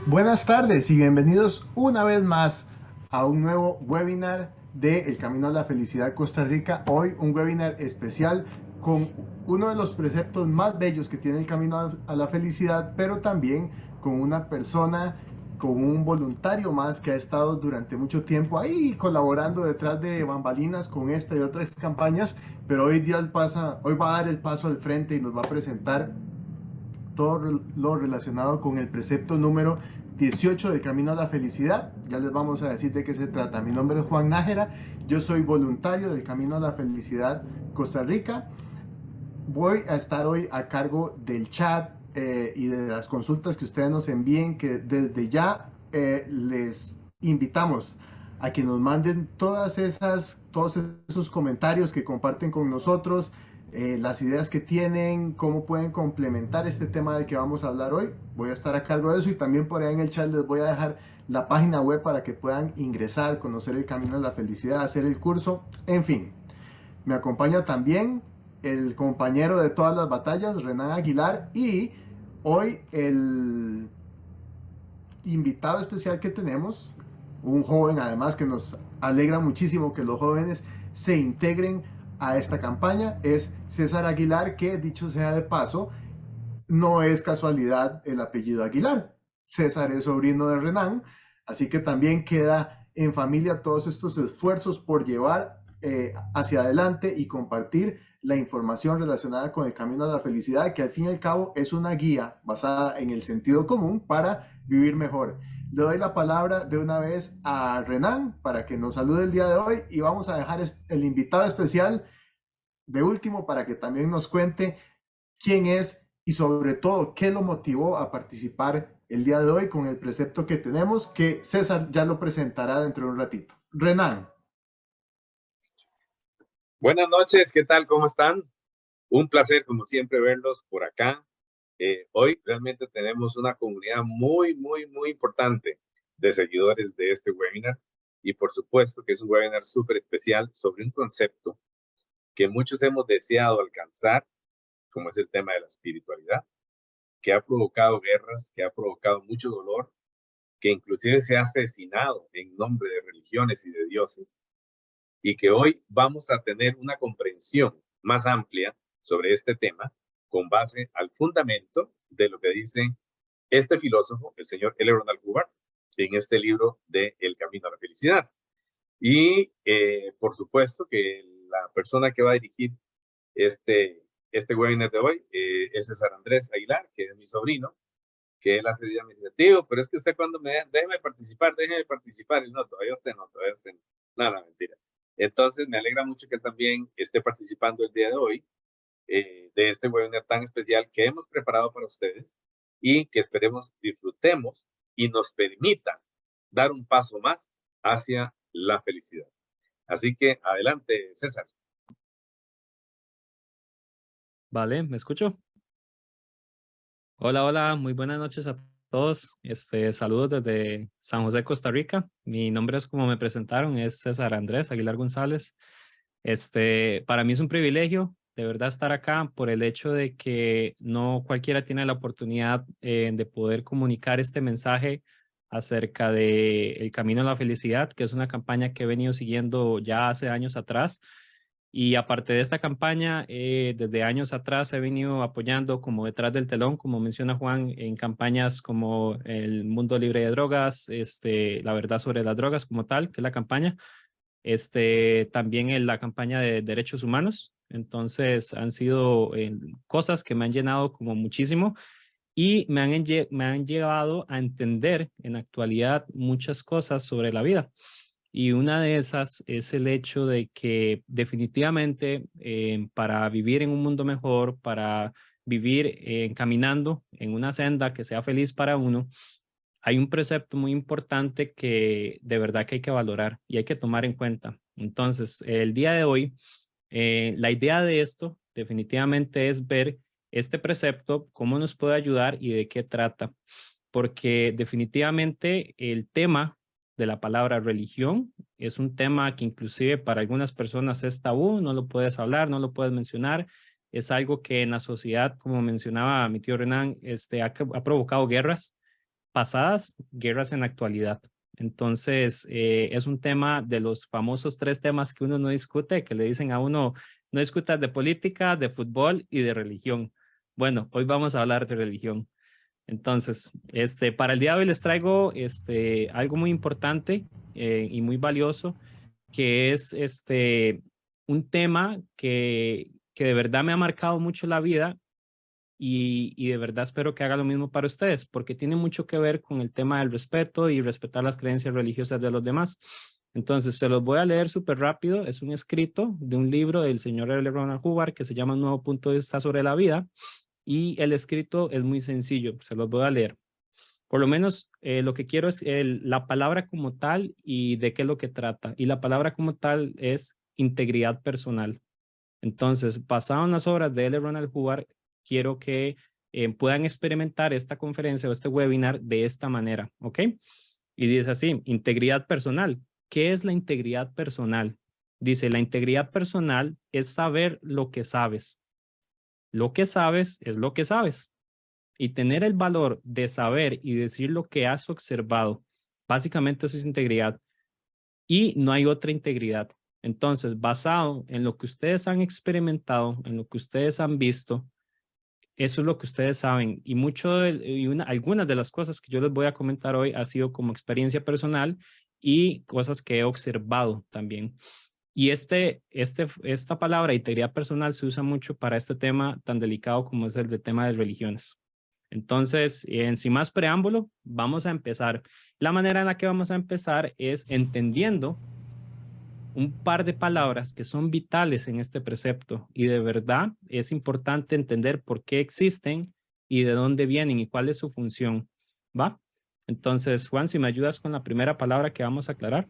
Buenas tardes y bienvenidos una vez más a un nuevo webinar de El Camino a la Felicidad Costa Rica. Hoy un webinar especial con uno de los preceptos más bellos que tiene el Camino a la Felicidad, pero también con una persona, con un voluntario más que ha estado durante mucho tiempo ahí colaborando detrás de bambalinas con esta y otras campañas, pero hoy va a dar el paso al frente y nos va a presentar todo lo relacionado con el precepto número 18 del Camino a la Felicidad. Ya les vamos a decir de qué se trata. Mi nombre es Juan Nájera, yo soy voluntario del Camino a la Felicidad Costa Rica. Voy a estar hoy a cargo del chat y de las consultas que ustedes nos envíen, que desde ya les invitamos a que nos manden todos esos comentarios que comparten con nosotros, las ideas que tienen, cómo pueden complementar este tema del que vamos a hablar hoy. Voy a estar a cargo de eso y también por ahí en el chat les voy a dejar la página web para que puedan ingresar, conocer el camino de la felicidad, hacer el curso, en fin. Me acompaña también el compañero de todas las batallas, Renan Aguilar, y hoy el invitado especial que tenemos, un joven además que nos alegra muchísimo que los jóvenes se integren a esta campaña, es César Aguilar, que dicho sea de paso, no es casualidad el apellido Aguilar. César es sobrino de Renan, así que también queda en familia todos estos esfuerzos por llevar hacia adelante y compartir la información relacionada con el camino a la felicidad, que al fin y al cabo es una guía basada en el sentido común para vivir mejor. Le doy la palabra de una vez a Renan para que nos salude el día de hoy y vamos a dejar el invitado especial de último para que también nos cuente quién es y sobre todo qué lo motivó a participar el día de hoy con el precepto que tenemos, que César ya lo presentará dentro de un ratito. Renan. Buenas noches, ¿qué tal? ¿Cómo están? Un placer, como siempre, verlos por acá. Hoy realmente tenemos una comunidad muy importante de seguidores de este webinar y por supuesto que es un webinar súper especial sobre un concepto que muchos hemos deseado alcanzar, como es el tema de la espiritualidad, que ha provocado guerras, que ha provocado mucho dolor, que inclusive se ha asesinado en nombre de religiones y de dioses, y que hoy vamos a tener una comprensión más amplia sobre este tema con base al fundamento de lo que dice este filósofo, el señor L. Ronald Hubbard, en este libro de El Camino a la Felicidad. Y por supuesto que la persona que va a dirigir este webinar de hoy es César Andrés Aguilar, que es mi sobrino, que él hace día me dice, tío, pero es que usted cuando déjeme participar, y no, todavía usted no, no, mentira. Entonces me alegra mucho que él también esté participando el día de hoy de este webinar tan especial que hemos preparado para ustedes y que esperemos disfrutemos y nos permita dar un paso más hacia la felicidad. Así que adelante, César. Vale, ¿me escucho? Hola, hola, muy buenas noches a todos. Saludos desde San José, Costa Rica. Mi nombre es, como me presentaron, es César Andrés Aguilar González. Para mí es un privilegio de verdad estar acá por el hecho de que no cualquiera tiene la oportunidad de poder comunicar este mensaje acerca de El Camino a la Felicidad, que es una campaña que he venido siguiendo ya hace años atrás. Y aparte de esta campaña, desde años atrás he venido apoyando como detrás del telón, como menciona Juan, en campañas como El Mundo Libre de Drogas, La Verdad sobre las Drogas como tal, que es la campaña, también en la campaña de derechos humanos. Entonces han sido cosas que me han llenado como muchísimo y me han llevado a entender en la actualidad muchas cosas sobre la vida. Y una de esas es el hecho de que definitivamente para vivir en un mundo mejor, para vivir caminando en una senda que sea feliz para uno, hay un precepto muy importante que de verdad que hay que valorar y hay que tomar en cuenta. Entonces, el día de hoy, la idea de esto definitivamente es ver este precepto, cómo nos puede ayudar y de qué trata. Porque definitivamente el tema de la palabra religión es un tema que inclusive para algunas personas es tabú, no lo puedes hablar, no lo puedes mencionar. Es algo que en la sociedad, como mencionaba mi tío Renan, ha provocado guerras pasadas, guerras en la actualidad. Entonces, es un tema de los famosos 3 temas que uno no discute, que le dicen a uno, no discutas de política, de fútbol y de religión. Bueno, hoy vamos a hablar de religión. Entonces, para el día de hoy les traigo algo muy importante y muy valioso, que es un tema que de verdad me ha marcado mucho la vida y de verdad espero que haga lo mismo para ustedes, porque tiene mucho que ver con el tema del respeto y respetar las creencias religiosas de los demás. Entonces, se los voy a leer súper rápido. Es un escrito de un libro del señor L. Ronald Hubbard que se llama Un nuevo punto de vista sobre la vida. Y el escrito es muy sencillo, se los voy a leer. Por lo menos lo que quiero es la palabra como tal y de qué es lo que trata. Y la palabra como tal es integridad personal. Entonces, basado en las obras de L. Ronald Hubbard, quiero que puedan experimentar esta conferencia o este webinar de esta manera, ¿ok? Y dice así, integridad personal. ¿Qué es la integridad personal? Dice, la integridad personal es saber lo que sabes. Lo que sabes es lo que sabes. Y tener el valor de saber y decir lo que has observado, básicamente eso es integridad. Y no hay otra integridad. Entonces, basado en lo que ustedes han experimentado, en lo que ustedes han visto, eso es lo que ustedes saben. Y algunas de las cosas que yo les voy a comentar hoy ha sido como experiencia personal y cosas que he observado también. Y esta palabra, integridad personal, se usa mucho para este tema tan delicado como es el de tema de religiones. Entonces, sin más preámbulo, vamos a empezar. La manera en la que vamos a empezar es entendiendo un par de palabras que son vitales en este precepto y de verdad es importante entender por qué existen y de dónde vienen y cuál es su función. ¿Va? Entonces, Juan, si me ayudas con la primera palabra que vamos a aclarar.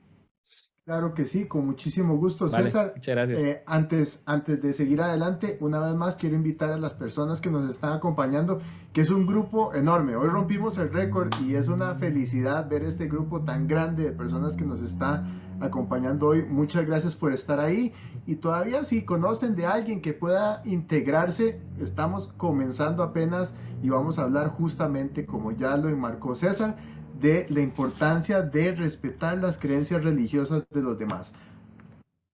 Claro que sí, con muchísimo gusto, Vale, César. muchas gracias. Antes de seguir adelante, una vez más quiero invitar a las personas que nos están acompañando, que es un grupo enorme. Hoy rompimos el récord y es una felicidad ver este grupo tan grande de personas que nos está acompañando hoy. Muchas gracias por estar ahí. Y todavía si conocen de alguien que pueda integrarse, estamos comenzando apenas y vamos a hablar justamente, como ya lo enmarcó César, de la importancia de respetar las creencias religiosas de los demás.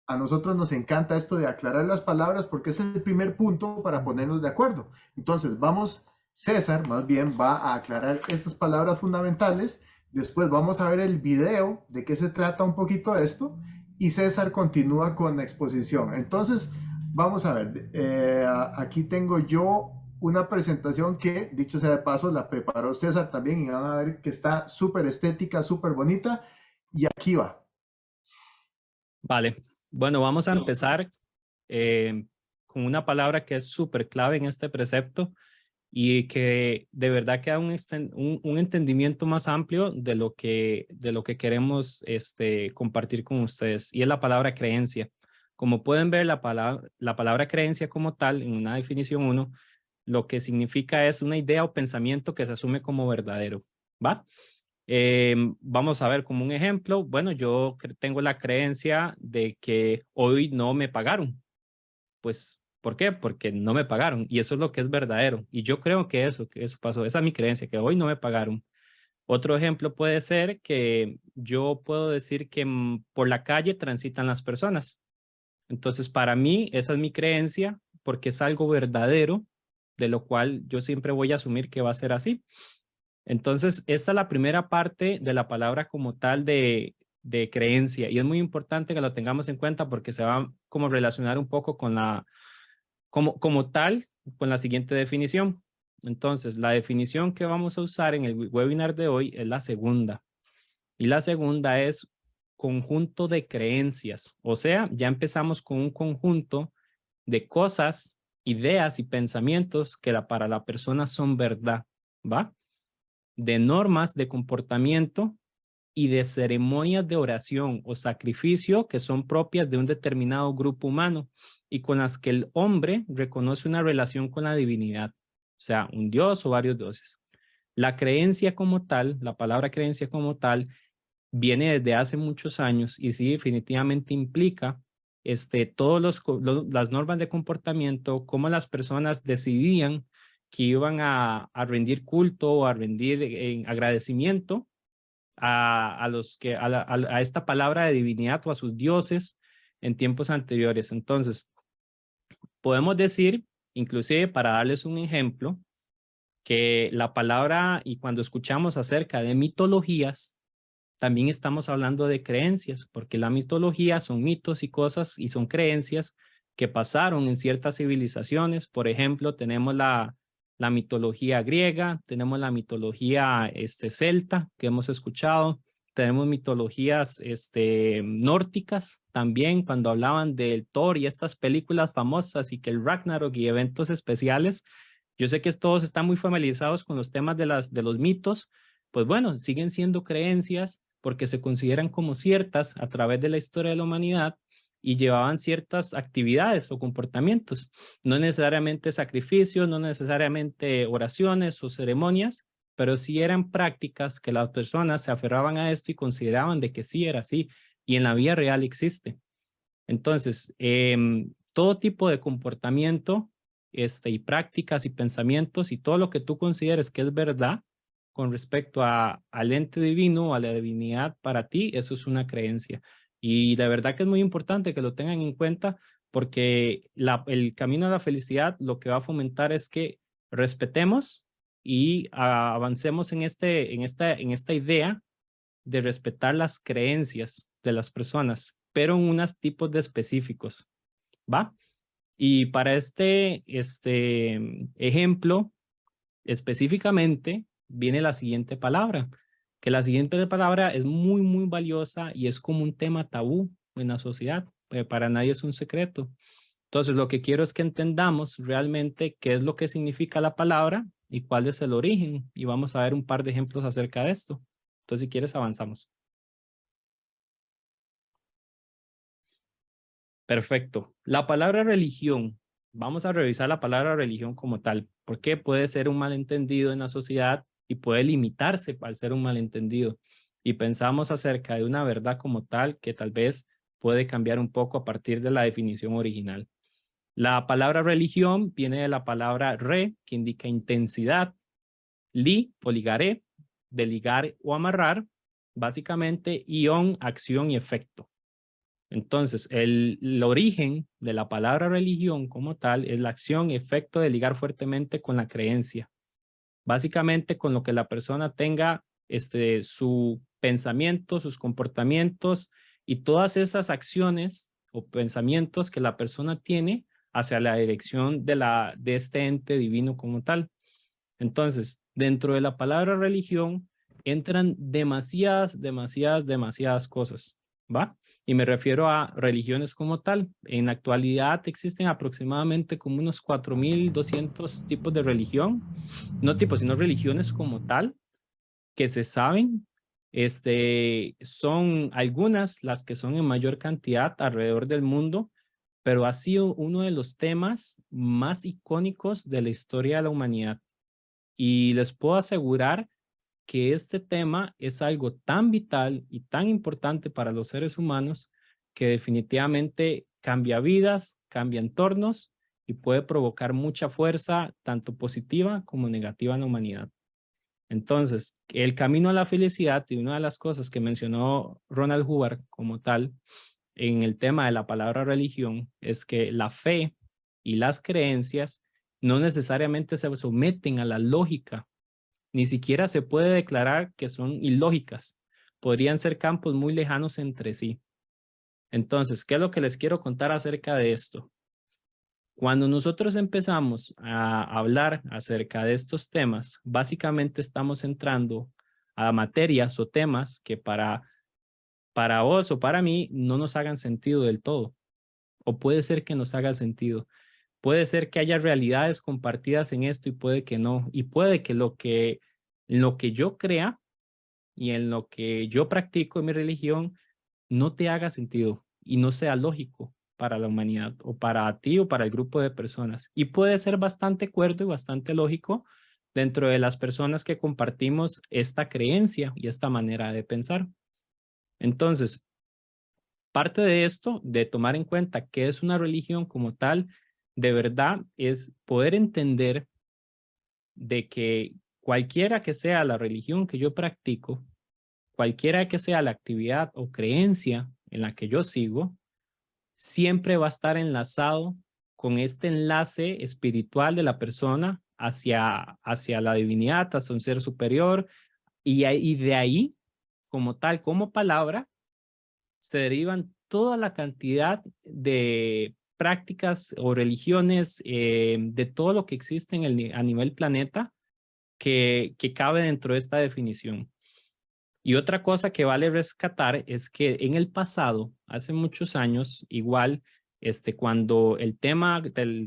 A nosotros nos encanta esto de aclarar las palabras porque es el primer punto para ponernos de acuerdo. Entonces, César más bien va a aclarar estas palabras fundamentales, después vamos a ver el video de qué se trata un poquito esto y César continúa con la exposición. Entonces, vamos a ver, aquí tengo yo una presentación que, dicho sea de paso, la preparó César también y van a ver que está súper estética, súper bonita. Y aquí va. Vale, bueno, vamos a empezar con una palabra que es súper clave en este precepto y que de verdad que da un entendimiento más amplio de lo que queremos compartir con ustedes y es la palabra creencia. Como pueden ver, la palabra creencia como tal, en una definición 1, lo que significa es una idea o pensamiento que se asume como verdadero, ¿va? Vamos a ver como un ejemplo. Bueno, yo tengo la creencia de que hoy no me pagaron. Pues, ¿por qué? Porque no me pagaron y eso es lo que es verdadero. Y yo creo que eso pasó. Esa es mi creencia, que hoy no me pagaron. Otro ejemplo puede ser que yo puedo decir que por la calle transitan las personas. Entonces, para mí, esa es mi creencia porque es algo verdadero, de lo cual yo siempre voy a asumir que va a ser así. Entonces, esta es la primera parte de la palabra como tal de creencia y es muy importante que lo tengamos en cuenta porque se va como relacionar un poco con como tal, con la siguiente definición. Entonces, la definición que vamos a usar en el webinar de hoy es la segunda. Y la segunda es conjunto de creencias. O sea, ya empezamos con un conjunto de cosas, ideas y pensamientos que para la persona son verdad, ¿va? De normas de comportamiento y de ceremonias de oración o sacrificio que son propias de un determinado grupo humano y con las que el hombre reconoce una relación con la divinidad, o sea, un dios o varios dioses. La creencia como tal, la palabra creencia como tal, viene desde hace muchos años y sí definitivamente implica todas las normas de comportamiento, cómo las personas decidían que iban a rendir culto o a rendir en agradecimiento a esta palabra de divinidad o a sus dioses en tiempos anteriores. Entonces, podemos decir, inclusive para darles un ejemplo, que la palabra, y cuando escuchamos acerca de mitologías, también estamos hablando de creencias, porque la mitología son mitos y cosas y son creencias que pasaron en ciertas civilizaciones. Por ejemplo, tenemos la mitología griega, tenemos la mitología celta que hemos escuchado, tenemos mitologías nórdicas también, cuando hablaban del Thor y estas películas famosas y que el Ragnarok y eventos especiales. Yo sé que todos están muy familiarizados con los temas de los mitos, pues bueno, siguen siendo creencias porque se consideran como ciertas a través de la historia de la humanidad y llevaban ciertas actividades o comportamientos, no necesariamente sacrificios, no necesariamente oraciones o ceremonias, pero sí eran prácticas que las personas se aferraban a esto y consideraban de que sí era así y en la vida real existe. Entonces, todo tipo de comportamiento y prácticas y pensamientos y todo lo que tú consideres que es verdad con respecto al ente divino o a la divinidad para ti, eso es una creencia. Y la verdad que es muy importante que lo tengan en cuenta porque el camino a la felicidad lo que va a fomentar es que respetemos y avancemos en esta idea de respetar las creencias de las personas, pero en unos tipos de específicos, ¿va? Y para este ejemplo, específicamente, viene la siguiente palabra, que la siguiente palabra es muy, muy valiosa y es como un tema tabú en la sociedad, para nadie es un secreto. Entonces, lo que quiero es que entendamos realmente qué es lo que significa la palabra y cuál es el origen, y vamos a ver un par de ejemplos acerca de esto. Entonces, si quieres, avanzamos. Perfecto. La palabra religión. Vamos a revisar la palabra religión como tal, porque puede ser un malentendido en la sociedad y puede limitarse al ser un malentendido. Y pensamos acerca de una verdad como tal que tal vez puede cambiar un poco a partir de la definición original. La palabra religión viene de la palabra re, que indica intensidad, li o ligaré, de ligar o amarrar, básicamente, ion, acción y efecto. Entonces, el origen de la palabra religión como tal es la acción y efecto de ligar fuertemente con la creencia. Básicamente con lo que la persona tenga su pensamiento, sus comportamientos y todas esas acciones o pensamientos que la persona tiene hacia la dirección de este ente divino como tal. Entonces, dentro de la palabra religión entran demasiadas cosas, ¿va? Y me refiero a religiones como tal. En la actualidad existen aproximadamente como unos 4.200 tipos de religión, no tipos, sino religiones como tal, que se saben. Son algunas las que son en mayor cantidad alrededor del mundo, pero ha sido uno de los temas más icónicos de la historia de la humanidad. Y les puedo asegurar que este tema es algo tan vital y tan importante para los seres humanos que definitivamente cambia vidas, cambia entornos y puede provocar mucha fuerza, tanto positiva como negativa en la humanidad. Entonces, el camino a la felicidad y una de las cosas que mencionó Ronald Hubbard como tal en el tema de la palabra religión es que la fe y las creencias no necesariamente se someten a la lógica, ni siquiera se puede declarar que son ilógicas. Podrían ser campos muy lejanos entre sí. Entonces, ¿qué es lo que les quiero contar acerca de esto? Cuando nosotros empezamos a hablar acerca de estos temas, básicamente estamos entrando a materias o temas que para vos o para mí no nos hagan sentido del todo. O puede ser que nos haga sentido. Puede ser que haya realidades compartidas en esto y puede que no. Y puede que en lo que yo crea y en lo que yo practico en mi religión no te haga sentido y no sea lógico para la humanidad o para ti o para el grupo de personas. Y puede ser bastante cuerdo y bastante lógico dentro de las personas que compartimos esta creencia y esta manera de pensar. Entonces, parte de esto, de tomar en cuenta qué es una religión como tal, de verdad es poder entender de que cualquiera que sea la religión que yo practico, cualquiera que sea la actividad o creencia en la que yo sigo, siempre va a estar enlazado con este enlace espiritual de la persona hacia la divinidad, hacia un ser superior, y de ahí, como tal, como palabra, se derivan toda la cantidad de prácticas o religiones de todo lo que existe a nivel planeta que cabe dentro de esta definición. Y otra cosa que vale rescatar es que en el pasado, hace muchos años, igual, cuando el tema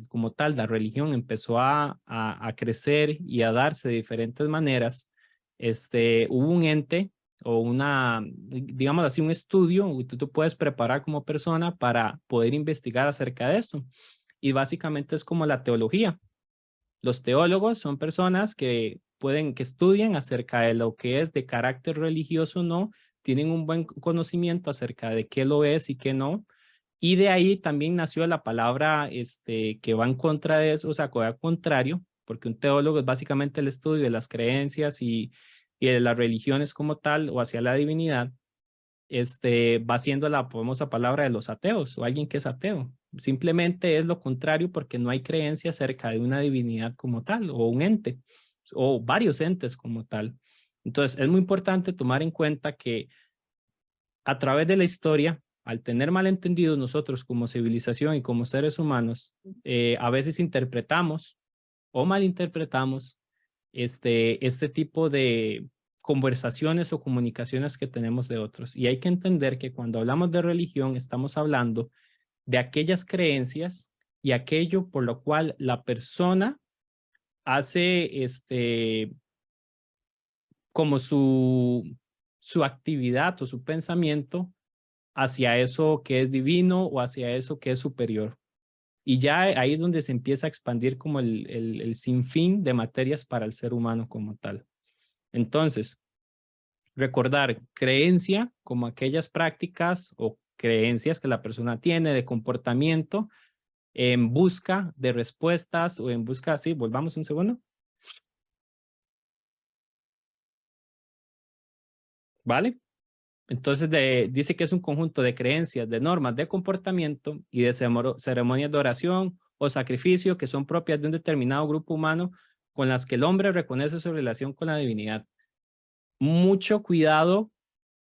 como tal, la religión empezó a crecer y a darse de diferentes maneras, hubo un ente o digamos así, un estudio que tú puedes preparar como persona para poder investigar acerca de esto. Y básicamente es como la teología. Los teólogos son personas que estudian acerca de lo que es de carácter religioso o no, tienen un buen conocimiento acerca de qué lo es y qué no. Y de ahí también nació la palabra que va en contra de eso, o sea, que va al contrario, porque un teólogo es básicamente el estudio de las creencias y de las religiones como tal o hacia la divinidad. Va siendo la famosa palabra de los ateos o alguien que es ateo. Simplemente es lo contrario porque no hay creencia acerca de una divinidad como tal o un ente o varios entes como tal. Entonces es muy importante tomar en cuenta que a través de la historia, al tener malentendidos nosotros como civilización y como seres humanos, a veces interpretamos o malinterpretamos este tipo de conversaciones o comunicaciones que tenemos de otros. Y hay que entender que cuando hablamos de religión, estamos hablando de aquellas creencias y aquello por lo cual la persona hace como su actividad o su pensamiento hacia eso que es divino o hacia eso que es superior. Y ya ahí es donde se empieza a expandir como el sinfín de materias para el ser humano como tal. Entonces, recordar creencia como aquellas prácticas o creencias que la persona tiene de comportamiento en busca de respuestas o en busca, sí, volvamos un segundo. ¿Vale? Entonces dice que es un conjunto de creencias, de normas de comportamiento y de ceremonias de oración o sacrificio que son propias de un determinado grupo humano con las que el hombre reconoce su relación con la divinidad. Mucho cuidado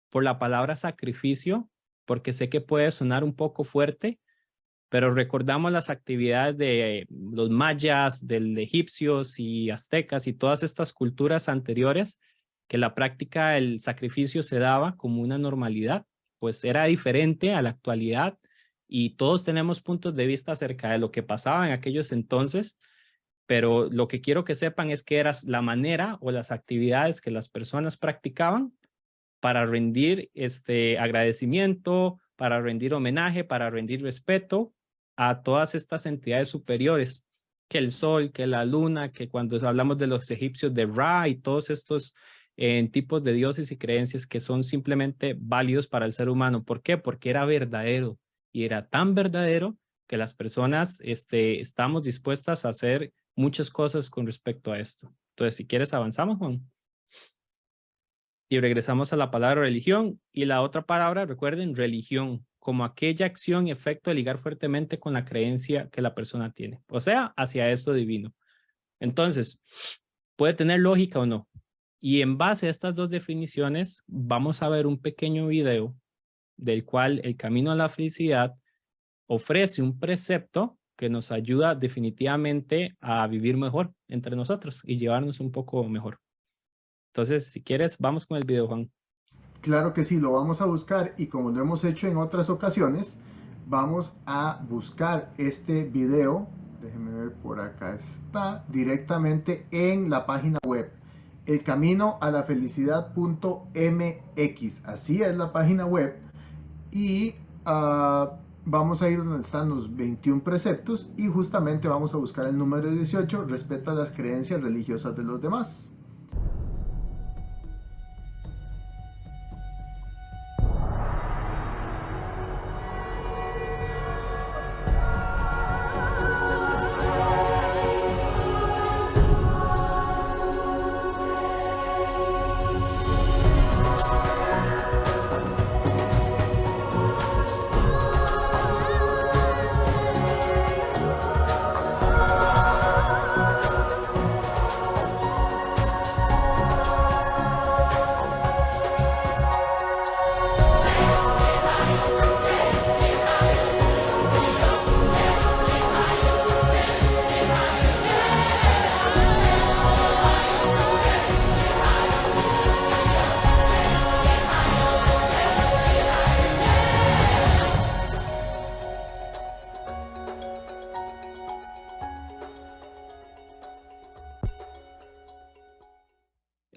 por la palabra sacrificio, porque sé que puede sonar un poco fuerte, pero recordamos las actividades de los mayas, de egipcios y aztecas y todas estas culturas anteriores, que la práctica del sacrificio se daba como una normalidad, pues era diferente a la actualidad y todos tenemos puntos de vista acerca de lo que pasaba en aquellos entonces, pero lo que quiero que sepan es que era la manera o las actividades que las personas practicaban para rendir agradecimiento, para rendir homenaje, para rendir respeto a todas estas entidades superiores, que el sol, que la luna, que cuando hablamos de los egipcios de Ra y todos estos tipos de dioses y creencias que son simplemente válidos para el ser humano. ¿Por qué? Porque era verdadero y era tan verdadero que las personas estamos dispuestas a hacer muchas cosas con respecto a esto. Entonces, si quieres, avanzamos, Juan. Y regresamos a la palabra religión y la otra palabra, recuerden, religión, como aquella acción y efecto de ligar fuertemente con la creencia que la persona tiene, o sea, hacia eso divino. Entonces, puede tener lógica o no. Y en base a estas dos definiciones, vamos a ver un pequeño video del cual el camino a la felicidad ofrece un precepto que nos ayuda definitivamente a vivir mejor entre nosotros y llevarnos un poco mejor. Entonces, si quieres, vamos con el video, Juan. Claro que sí, lo vamos a buscar y como lo hemos hecho en otras ocasiones, vamos a buscar este video, déjenme ver, por acá está, directamente en la página web, elcaminoalafelicidad.mx, así es la página web, y vamos a ir donde están los 21 preceptos y justamente vamos a buscar el número 18, respeta las creencias religiosas de los demás.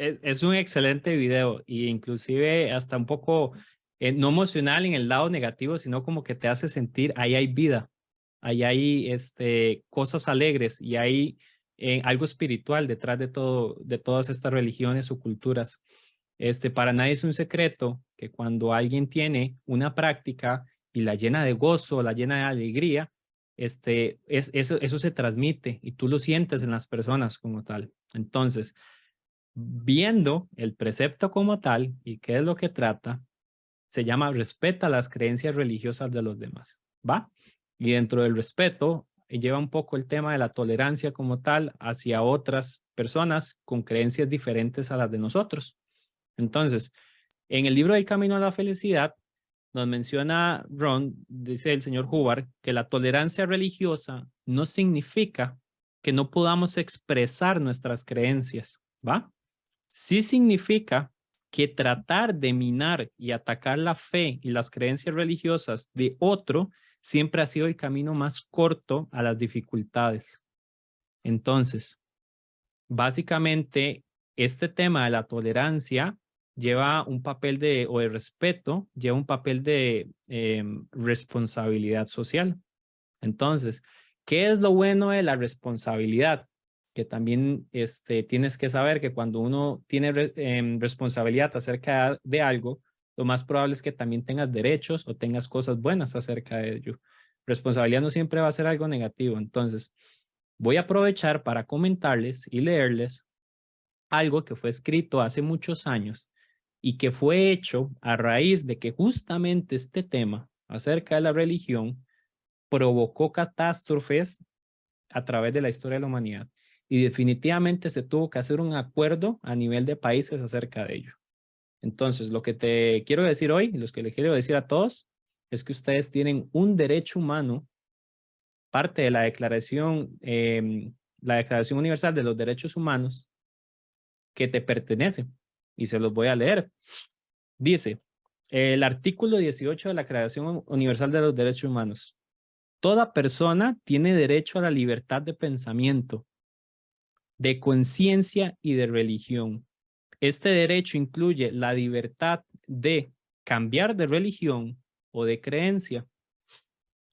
Es un excelente video y inclusive hasta un poco no emocional en el lado negativo, sino como que te hace sentir ahí hay vida, ahí hay cosas alegres y hay algo espiritual detrás de todo, de todas estas religiones o culturas. Para nadie es un secreto que cuando alguien tiene una práctica y la llena de gozo, la llena de alegría, eso se transmite y tú lo sientes en las personas como tal. Entonces, viendo el precepto como tal y qué es lo que trata, se llama respeta las creencias religiosas de los demás, ¿va? Y dentro del respeto lleva un poco el tema de la tolerancia como tal hacia otras personas con creencias diferentes a las de nosotros. Entonces, en el libro del Camino a la Felicidad, nos menciona Ron, dice el señor Hubbard, que la tolerancia religiosa no significa que no podamos expresar nuestras creencias, ¿va? Sí significa que tratar de minar y atacar la fe y las creencias religiosas de otro siempre ha sido el camino más corto a las dificultades. Entonces, básicamente, este tema de la tolerancia lleva un papel o de respeto, lleva un papel de responsabilidad social. Entonces, ¿qué es lo bueno de la responsabilidad? Que también tienes que saber que cuando uno tiene responsabilidad acerca de algo, lo más probable es que también tengas derechos o tengas cosas buenas acerca de ello. Responsabilidad no siempre va a ser algo negativo. Entonces, voy a aprovechar para comentarles y leerles algo que fue escrito hace muchos años y que fue hecho a raíz de que justamente este tema acerca de la religión provocó catástrofes a través de la historia de la humanidad. Y definitivamente se tuvo que hacer un acuerdo a nivel de países acerca de ello. Entonces, lo que te quiero decir hoy, los que les quiero decir a todos, es que ustedes tienen un derecho humano, parte de la Declaración Universal de los Derechos Humanos, que te pertenece. Y se los voy a leer. Dice, el artículo 18 de la Declaración Universal de los Derechos Humanos. Toda persona tiene derecho a la libertad de pensamiento, de conciencia y de religión. Este derecho incluye la libertad de cambiar de religión o de creencia,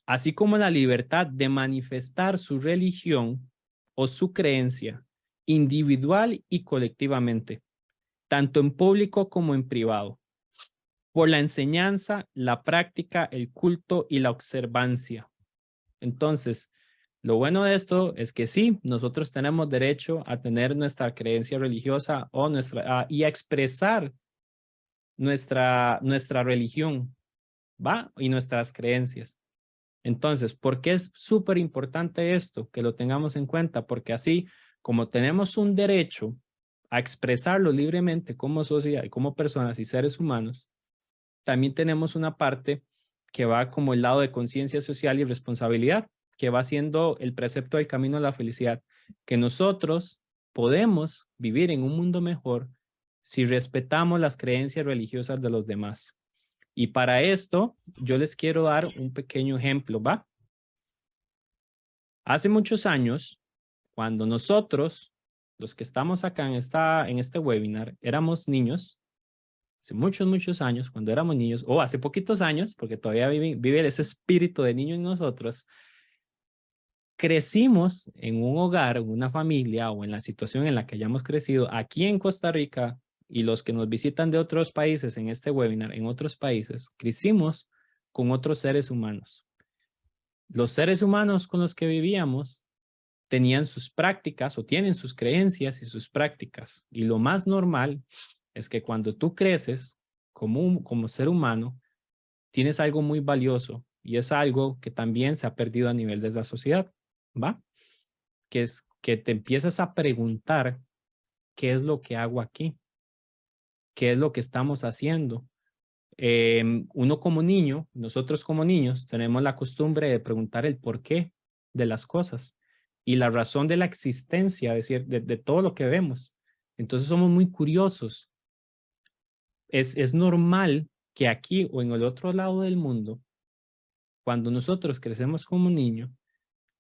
así como la libertad de manifestar su religión o su creencia individual y colectivamente, tanto en público como en privado, por la enseñanza, la práctica, el culto y la observancia. Entonces, lo bueno de esto es que sí, nosotros tenemos derecho a tener nuestra creencia religiosa o y a expresar nuestra religión, ¿va? Y nuestras creencias. Entonces, ¿por qué es súper importante esto? Que lo tengamos en cuenta, porque así como tenemos un derecho a expresarlo libremente como sociedad y como personas y seres humanos, también tenemos una parte que va como el lado de conciencia social y responsabilidad, que va siendo el precepto del camino a la felicidad, que nosotros podemos vivir en un mundo mejor si respetamos las creencias religiosas de los demás. Y para esto, yo les quiero dar un pequeño ejemplo, ¿va? Hace muchos años, cuando nosotros, los que estamos acá en este webinar, éramos niños, hace muchos años, cuando éramos niños, o hace poquitos años, porque todavía vive ese espíritu de niño en nosotros, crecimos en un hogar, en una familia o en la situación en la que hayamos crecido aquí en Costa Rica y los que nos visitan de otros países en este webinar, en otros países, crecimos con otros seres humanos. Los seres humanos con los que vivíamos tenían sus prácticas o tienen sus creencias y sus prácticas. Y lo más normal es que cuando tú creces como ser humano, tienes algo muy valioso y es algo que también se ha perdido a nivel de la sociedad, ¿va? Que es que te empiezas a preguntar qué es lo que hago aquí, qué es lo que estamos haciendo. Uno como niño, nosotros como niños, tenemos la costumbre de preguntar el porqué de las cosas y la razón de la existencia, es decir, de todo lo que vemos. Entonces somos muy curiosos. Es normal que aquí o en el otro lado del mundo, cuando nosotros crecemos como niño,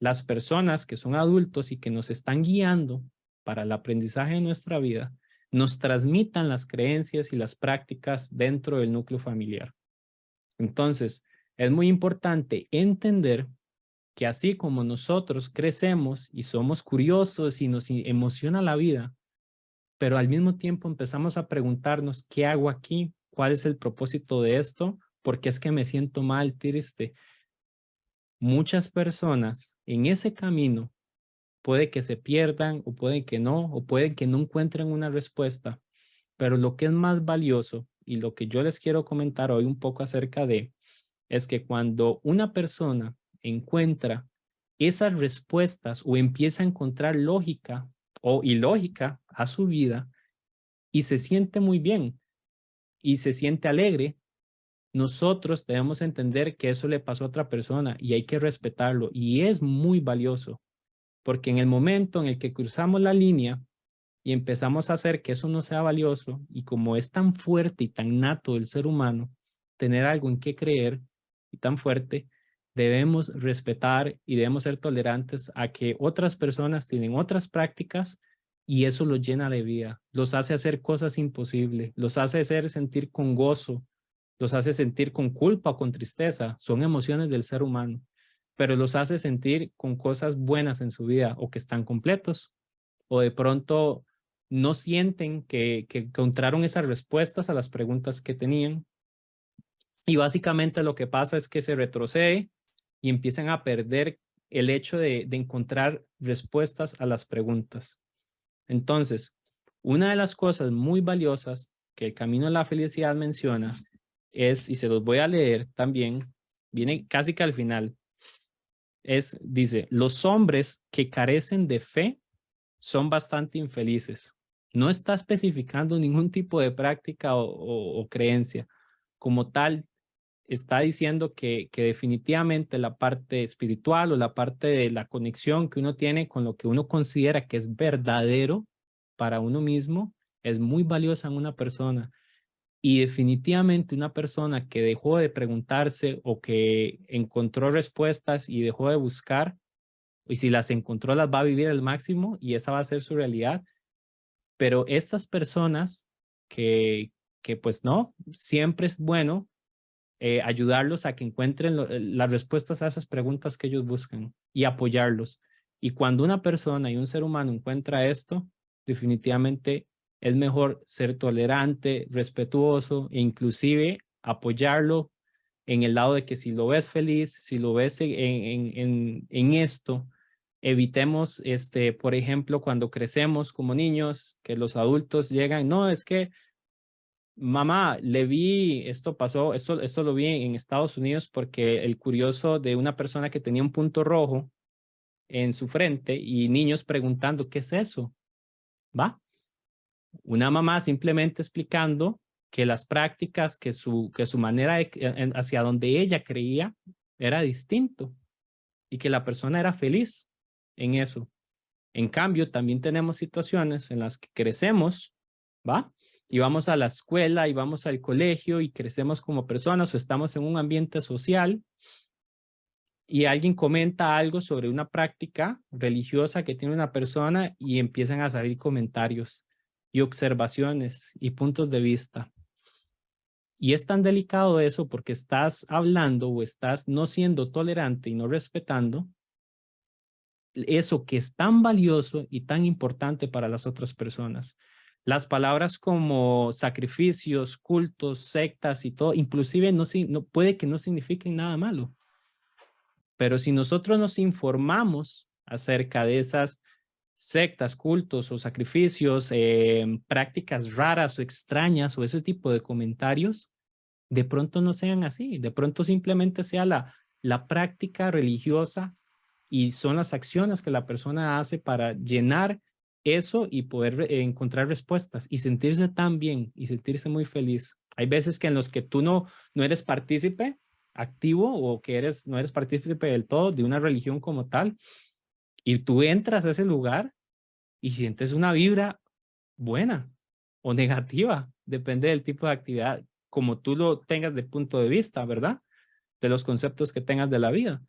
las personas que son adultos y que nos están guiando para el aprendizaje de nuestra vida, nos transmitan las creencias y las prácticas dentro del núcleo familiar. Entonces, es muy importante entender que así como nosotros crecemos y somos curiosos y nos emociona la vida, pero al mismo tiempo empezamos a preguntarnos, ¿qué hago aquí? ¿Cuál es el propósito de esto? ¿Por qué es que me siento mal, triste? Muchas personas en ese camino puede que se pierdan o pueden que no, o pueden que no encuentren una respuesta, pero lo que es más valioso y lo que yo les quiero comentar hoy un poco acerca de, es que cuando una persona encuentra esas respuestas o empieza a encontrar lógica o ilógica a su vida y se siente muy bien y se siente alegre, nosotros debemos entender que eso le pasó a otra persona y hay que respetarlo y es muy valioso, porque en el momento en el que cruzamos la línea y empezamos a hacer que eso no sea valioso y como es tan fuerte y tan nato del ser humano, tener algo en qué creer y tan fuerte, debemos respetar y debemos ser tolerantes a que otras personas tienen otras prácticas y eso los llena de vida, los hace hacer cosas imposibles, los hace hacer sentir con gozo, los hace sentir con culpa o con tristeza, son emociones del ser humano, pero los hace sentir con cosas buenas en su vida o que están completos o de pronto no sienten que encontraron esas respuestas a las preguntas que tenían. Y básicamente lo que pasa es que se retrocede y empiezan a perder el hecho de encontrar respuestas a las preguntas. Entonces, una de las cosas muy valiosas que el Camino a la Felicidad menciona es, y se los voy a leer también, viene casi que al final, dice, los hombres que carecen de fe son bastante infelices. No está especificando ningún tipo de práctica o creencia. Como tal, está diciendo que definitivamente la parte espiritual o la parte de la conexión que uno tiene con lo que uno considera que es verdadero para uno mismo es muy valiosa en una persona. Y definitivamente una persona que dejó de preguntarse o que encontró respuestas y dejó de buscar, y si las encontró las va a vivir al máximo y esa va a ser su realidad. Pero estas personas que pues no, siempre es bueno ayudarlos a que encuentren las respuestas a esas preguntas que ellos buscan y apoyarlos. Y cuando una persona y un ser humano encuentra esto, definitivamente es mejor ser tolerante, respetuoso e inclusive apoyarlo en el lado de que si lo ves feliz, si lo ves en esto, evitemos, por ejemplo, cuando crecemos como niños, que los adultos llegan, no, es que mamá, le vi, esto pasó, esto lo vi en Estados Unidos porque el curioso de una persona que tenía un punto rojo en su frente y niños preguntando, ¿qué es eso? ¿Va? Una mamá simplemente explicando que las prácticas, que su manera hacia donde ella creía era distinto y que la persona era feliz en eso. En cambio, también tenemos situaciones en las que crecemos, ¿va? Y vamos a la escuela y vamos al colegio y crecemos como personas o estamos en un ambiente social y alguien comenta algo sobre una práctica religiosa que tiene una persona y empiezan a salir comentarios y observaciones y puntos de vista. Y es tan delicado eso porque estás hablando o estás no siendo tolerante y no respetando eso que es tan valioso y tan importante para las otras personas. Las palabras como sacrificios, cultos, sectas y todo, inclusive no puede que no signifiquen nada malo. Pero si nosotros nos informamos acerca de esas sectas, cultos o sacrificios, prácticas raras o extrañas o ese tipo de comentarios, de pronto no sean así, de pronto simplemente sea la práctica religiosa y son las acciones que la persona hace para llenar eso y poder encontrar respuestas y sentirse tan bien y sentirse muy feliz. Hay veces que en los que tú no eres partícipe activo o que no eres partícipe del todo de una religión como tal y tú entras a ese lugar y sientes una vibra buena o negativa, depende del tipo de actividad, como tú lo tengas de punto de vista, ¿verdad? De los conceptos que tengas de la vida.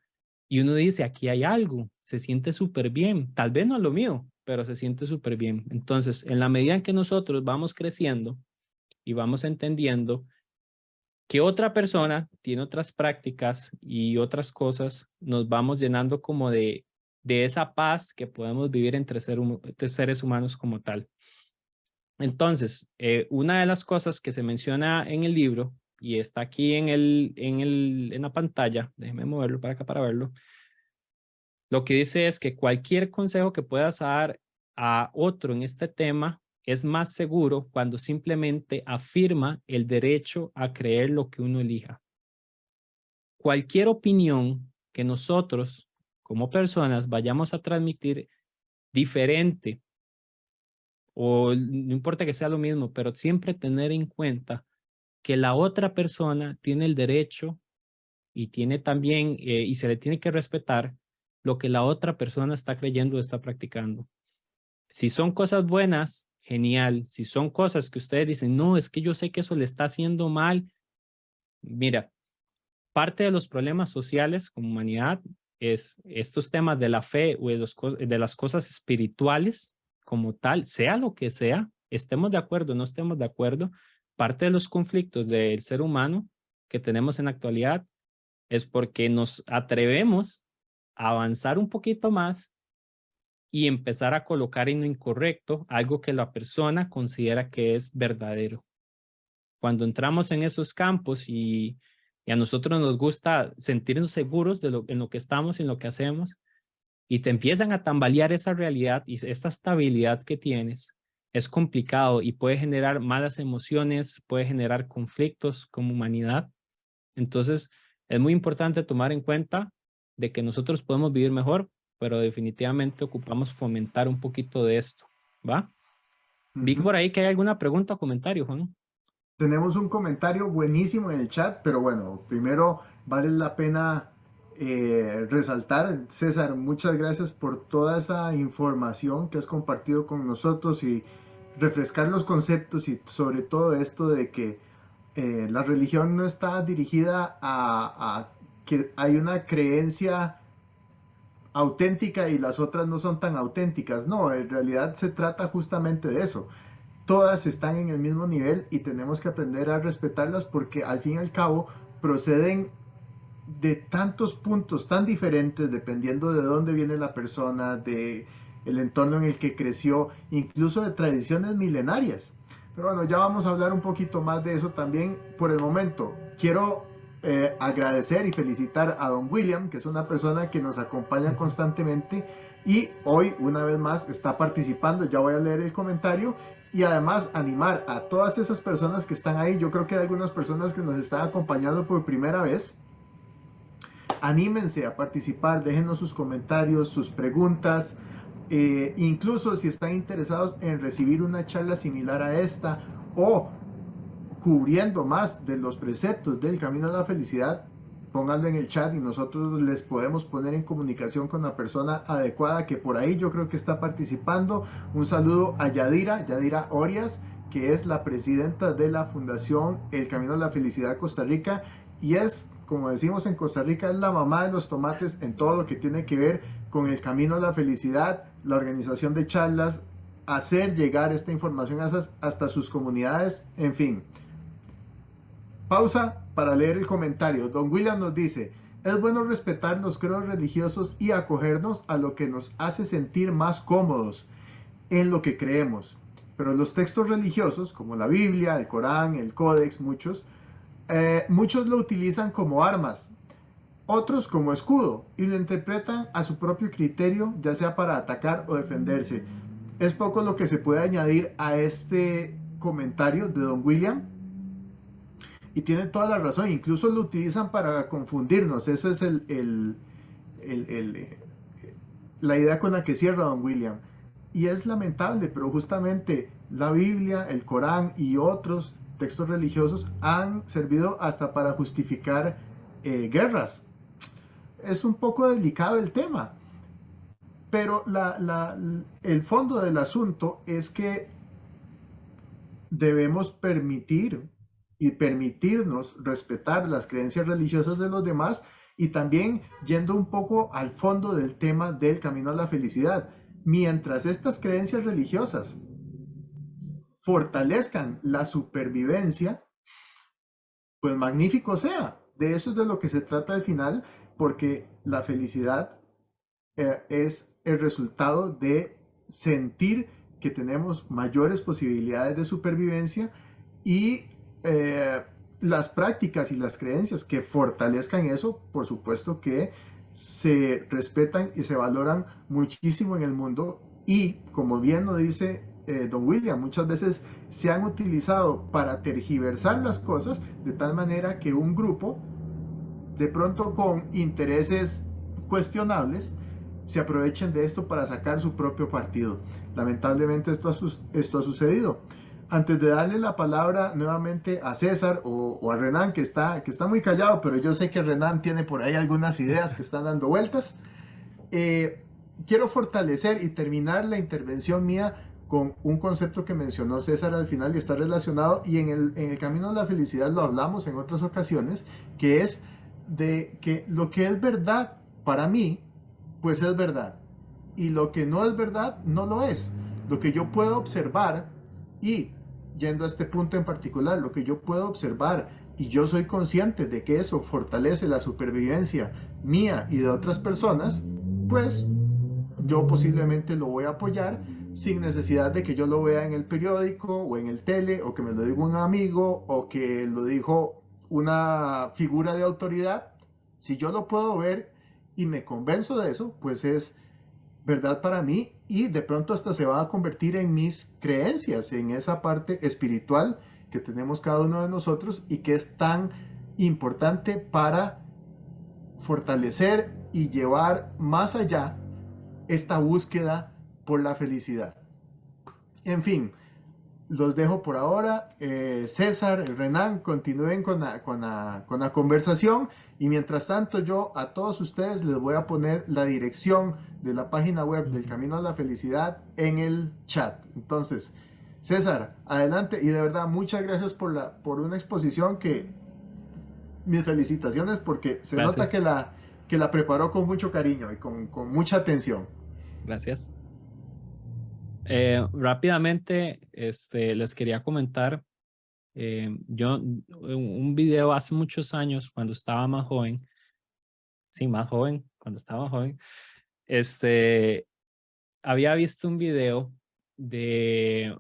Y uno dice, aquí hay algo, se siente súper bien, tal vez no es lo mío, pero se siente súper bien. Entonces, en la medida en que nosotros vamos creciendo y vamos entendiendo que otra persona tiene otras prácticas y otras cosas, nos vamos llenando como de esa paz que podemos vivir entre seres humanos como tal. Entonces, una de las cosas que se menciona en el libro, y está aquí en la pantalla, déjeme moverlo para acá para verlo, lo que dice es que cualquier consejo que puedas dar a otro en este tema es más seguro cuando simplemente afirma el derecho a creer lo que uno elija. Cualquier opinión que nosotros como personas vayamos a transmitir diferente, o no importa que sea lo mismo, pero siempre tener en cuenta que la otra persona tiene el derecho y tiene también, y se le tiene que respetar lo que la otra persona está creyendo o está practicando. Si son cosas buenas, genial. Si son cosas que ustedes dicen, no, es que yo sé que eso le está haciendo mal. Mira, parte de los problemas sociales como humanidad es estos temas de la fe o de las cosas espirituales como tal, sea lo que sea, estemos de acuerdo o no estemos de acuerdo, parte de los conflictos del ser humano que tenemos en la actualidad es porque nos atrevemos a avanzar un poquito más y empezar a colocar en lo incorrecto algo que la persona considera que es verdadero. Cuando entramos en esos campos y a nosotros nos gusta sentirnos seguros en lo que estamos y en lo que hacemos, y te empiezan a tambalear esa realidad y esta estabilidad que tienes, es complicado y puede generar malas emociones, puede generar conflictos como humanidad. Entonces, es muy importante tomar en cuenta de que nosotros podemos vivir mejor, pero definitivamente ocupamos fomentar un poquito de esto, ¿va? Vi por ahí que hay alguna pregunta o comentario, Juan. Tenemos un comentario buenísimo en el chat, pero bueno, primero vale la pena resaltar, César, muchas gracias por toda esa información que has compartido con nosotros y refrescar los conceptos y sobre todo esto de que la religión no está dirigida a que hay una creencia auténtica y las otras no son tan auténticas. No, en realidad se trata justamente de eso. Todas están en el mismo nivel y tenemos que aprender a respetarlas porque al fin y al cabo proceden de tantos puntos tan diferentes dependiendo de dónde viene la persona, de el entorno en el que creció, incluso de tradiciones milenarias. Pero bueno, ya vamos a hablar un poquito más de eso también. Por el momento, quiero agradecer y felicitar a don William, que es una persona que nos acompaña constantemente y hoy una vez más está participando. Ya voy a leer el comentario y además animar a todas esas personas que están ahí. Yo creo que hay algunas personas que nos están acompañando por primera vez. Anímense a participar, déjenos sus comentarios, sus preguntas, incluso si están interesados en recibir una charla similar a esta o cubriendo más de los preceptos del Camino a la Felicidad, pónganlo en el chat y nosotros les podemos poner en comunicación con la persona adecuada que por ahí yo creo que está participando. Un saludo a Yadira Orias, que es la presidenta de la Fundación El Camino a la Felicidad Costa Rica y es, como decimos en Costa Rica, es la mamá de los tomates en todo lo que tiene que ver con el Camino a la Felicidad, la organización de charlas, hacer llegar esta información hasta sus comunidades, en fin. Pausa para leer el comentario. Don William nos dice, es bueno respetar los credos religiosos y acogernos a lo que nos hace sentir más cómodos en lo que creemos. Pero los textos religiosos, como la Biblia, el Corán, el Códex, muchos lo utilizan como armas, otros como escudo, y lo interpretan a su propio criterio, ya sea para atacar o defenderse. Es poco lo que se puede añadir a este comentario de don William. Y tiene toda la razón, incluso lo utilizan para confundirnos. Eso es la idea con la que cierra don William. Y es lamentable, pero justamente la Biblia, el Corán y otros textos religiosos han servido hasta para justificar guerras. Es un poco delicado el tema, pero el fondo del asunto es que debemos permitirnos respetar las creencias religiosas de los demás y también yendo un poco al fondo del tema del camino a la felicidad. Mientras estas creencias religiosas fortalezcan la supervivencia, pues magnífico sea. De eso es de lo que se trata al final, porque la felicidad es el resultado de sentir que tenemos mayores posibilidades de supervivencia y las prácticas y las creencias que fortalezcan eso, por supuesto que se respetan y se valoran muchísimo en el mundo y, como bien lo dice don William, muchas veces se han utilizado para tergiversar las cosas de tal manera que un grupo, de pronto con intereses cuestionables, se aprovechen de esto para sacar su propio partido. Lamentablemente esto ha sucedido. Antes de darle la palabra nuevamente a César o a Renan, que está muy callado, pero yo sé que Renan tiene por ahí algunas ideas que están dando vueltas, quiero fortalecer y terminar la intervención mía con un concepto que mencionó César al final y está relacionado, y en el camino de la felicidad lo hablamos en otras ocasiones, que es de que lo que es verdad para mí, pues es verdad, y lo que no es verdad, no lo es. Lo que yo puedo observar, y yendo a este punto en particular, lo que yo puedo observar y yo soy consciente de que eso fortalece la supervivencia mía y de otras personas, pues yo posiblemente lo voy a apoyar sin necesidad de que yo lo vea en el periódico o en el tele, o que me lo diga un amigo, o que lo dijo una figura de autoridad. Si yo lo puedo ver y me convenzo de eso, pues es verdad para mí, y de pronto hasta se va a convertir en mis creencias, en esa parte espiritual que tenemos cada uno de nosotros y que es tan importante para fortalecer y llevar más allá esta búsqueda por la felicidad. En fin, los dejo por ahora. César, Renan, continúen con la conversación, y mientras tanto yo a todos ustedes les voy a poner la dirección de la página web del Camino a la Felicidad en el chat. Entonces, César, adelante, y de verdad muchas gracias por una exposición que mis felicitaciones, porque se nota Gracias, que la preparó con mucho cariño y con mucha atención. gracias. Rápidamente, les quería comentar, yo un video hace muchos años, cuando estaba más joven, sí, más joven, cuando estaba más joven, había visto un video de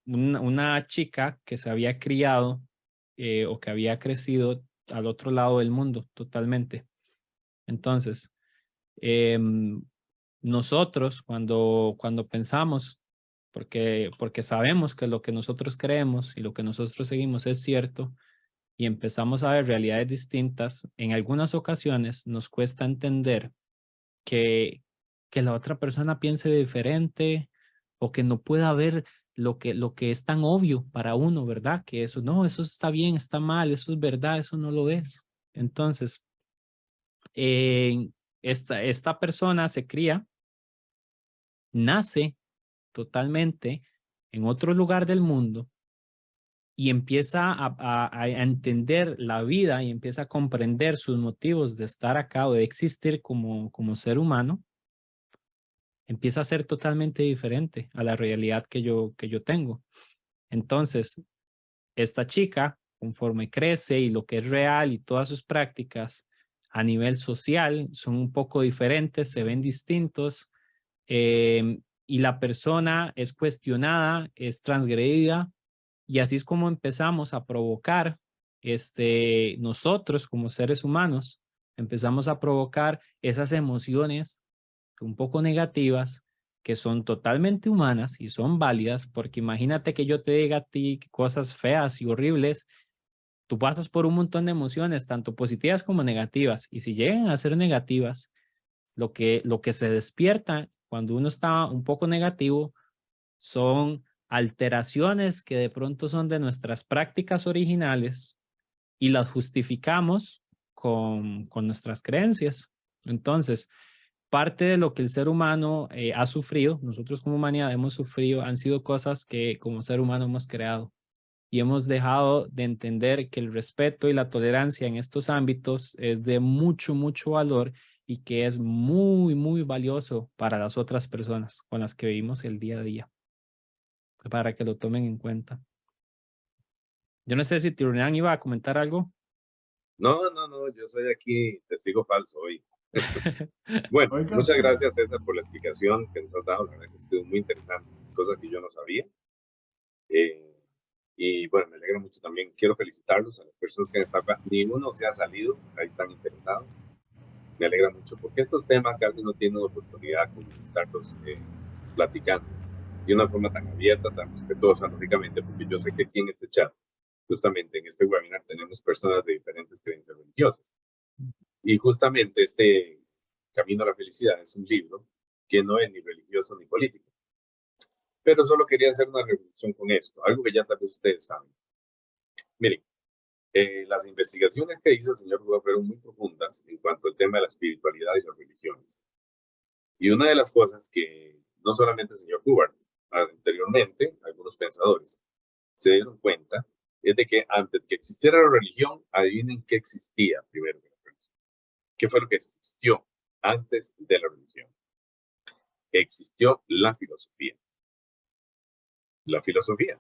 una chica que se había criado o que había crecido al otro lado del mundo totalmente. Entonces, nosotros cuando pensamos, porque sabemos que lo que nosotros creemos y lo que nosotros seguimos es cierto, y empezamos a ver realidades distintas, en algunas ocasiones nos cuesta entender que la otra persona piense diferente, o que no pueda ver lo que es tan obvio para uno, ¿verdad? Que eso, no, eso está bien, está mal, eso es verdad, eso no lo es. Entonces, esta persona se cría, nace totalmente en otro lugar del mundo y empieza a entender la vida y empieza a comprender sus motivos de estar acá o de existir como ser humano. Empieza a ser totalmente diferente a la realidad que yo tengo. Entonces, esta chica, conforme crece y lo que es real y todas sus prácticas a nivel social son un poco diferentes, se ven distintos, y la persona es cuestionada, es transgredida, y así es como empezamos a provocar, nosotros como seres humanos, empezamos a provocar esas emociones un poco negativas, que son totalmente humanas y son válidas, porque imagínate que yo te diga a ti cosas feas y horribles, tú pasas por un montón de emociones, tanto positivas como negativas, y si llegan a ser negativas, lo que se despierta cuando uno está un poco negativo son alteraciones que de pronto son de nuestras prácticas originales y las justificamos con nuestras creencias. Entonces, parte de lo que el ser humano ha sufrido, nosotros como humanidad hemos sufrido, han sido cosas que como ser humano hemos creado, y hemos dejado de entender que el respeto y la tolerancia en estos ámbitos es de mucho, mucho valor, y que es muy, muy valioso para las otras personas con las que vivimos el día a día, para que lo tomen en cuenta. Yo no sé si Tironian iba a comentar algo. No, no, no, yo soy aquí testigo falso hoy. Bueno, Oiga, muchas gracias, César, por la explicación que nos has dado. La verdad que ha sido muy interesante, cosas que yo no sabía. Y bueno, me alegra mucho también. Quiero felicitarlos a las personas que están acá. Ninguno se ha salido, ahí están interesados. Me alegra mucho porque estos temas casi no tienen oportunidad como de estarlos platicando de una forma tan abierta, tan respetuosa, lógicamente, porque yo sé que aquí en este chat, justamente en este webinar, tenemos personas de diferentes creencias religiosas. Y justamente este Camino a la Felicidad es un libro que no es ni religioso ni político. Pero solo quería hacer una reflexión con esto, algo que ya tal vez ustedes saben. Miren, las investigaciones que hizo el señor Hugo fueron muy profundas en cuanto al tema de la espiritualidad y las religiones. Y una de las cosas que no solamente el señor Hubbard, anteriormente, algunos pensadores se dieron cuenta, es de que antes de que existiera la religión, adivinen qué existía primero que la religión. ¿Qué fue lo que existió antes de la religión? Existió la filosofía. La filosofía,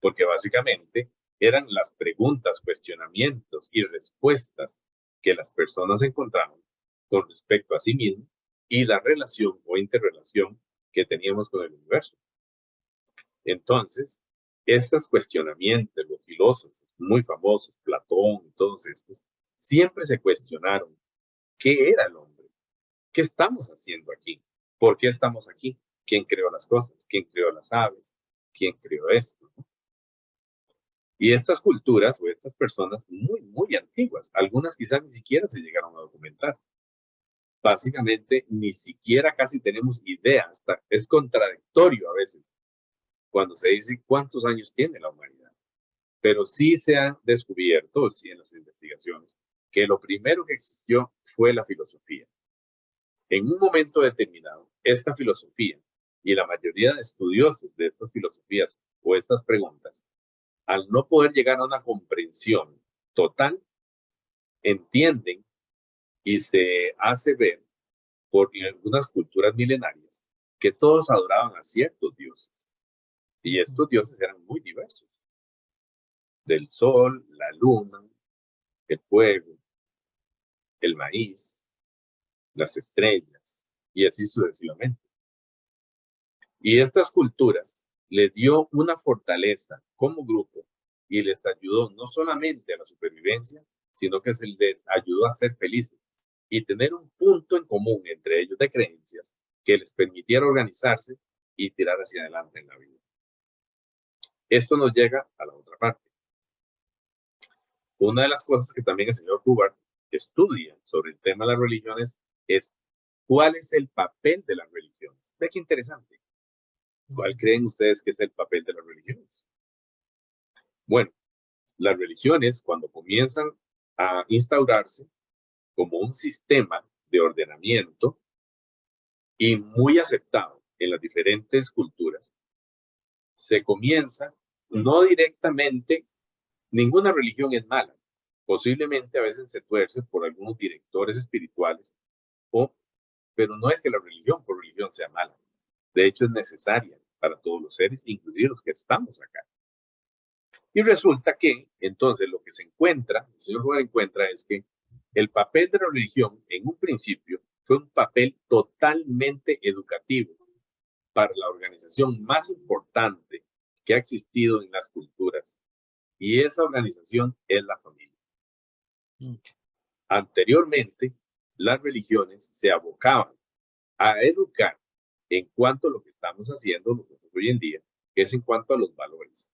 porque básicamente eran las preguntas, cuestionamientos y respuestas que las personas encontraban con respecto a sí mismos y la relación o interrelación que teníamos con el universo. Entonces, estos cuestionamientos, los filósofos muy famosos, Platón y todos estos, siempre se cuestionaron qué era el hombre, qué estamos haciendo aquí, por qué estamos aquí, quién creó las cosas, quién creó las aves, quién creó esto. Y estas culturas o estas personas muy, muy antiguas, algunas quizás ni siquiera se llegaron a documentar. Básicamente, ni siquiera casi tenemos idea, hasta es contradictorio a veces cuando se dice cuántos años tiene la humanidad. Pero sí se ha descubierto, sí en las investigaciones, que lo primero que existió fue la filosofía. En un momento determinado, esta filosofía y la mayoría de estudiosos de estas filosofías o estas preguntas, al no poder llegar a una comprensión total, entienden y se hace ver por algunas culturas milenarias que todos adoraban a ciertos dioses. Y estos dioses eran muy diversos. Del sol, la luna, el fuego, el maíz, las estrellas, y así sucesivamente. Y estas culturas les dio una fortaleza como grupo y les ayudó no solamente a la supervivencia, sino que se les ayudó a ser felices y tener un punto en común entre ellos de creencias que les permitiera organizarse y tirar hacia adelante en la vida. Esto nos llega a la otra parte. Una de las cosas que también el señor Hubbard estudia sobre el tema de las religiones es cuál es el papel de las religiones. Ve qué interesante. ¿Cuál creen ustedes que es el papel de las religiones? Bueno, las religiones cuando comienzan a instaurarse como un sistema de ordenamiento y muy aceptado en las diferentes culturas, se comienza no directamente, ninguna religión es mala. Posiblemente a veces se tuerce por algunos directores espirituales, pero no es que la religión por religión sea mala. De hecho, es necesaria para todos los seres, inclusive los que estamos acá. Y resulta que, entonces, lo que se encuentra, el señor Juan encuentra, es que el papel de la religión, en un principio, fue un papel totalmente educativo para la organización más importante que ha existido en las culturas. Y esa organización es la familia. Anteriormente, las religiones se abocaban a educar en cuanto a lo que estamos haciendo nosotros hoy en día, que es en cuanto a los valores.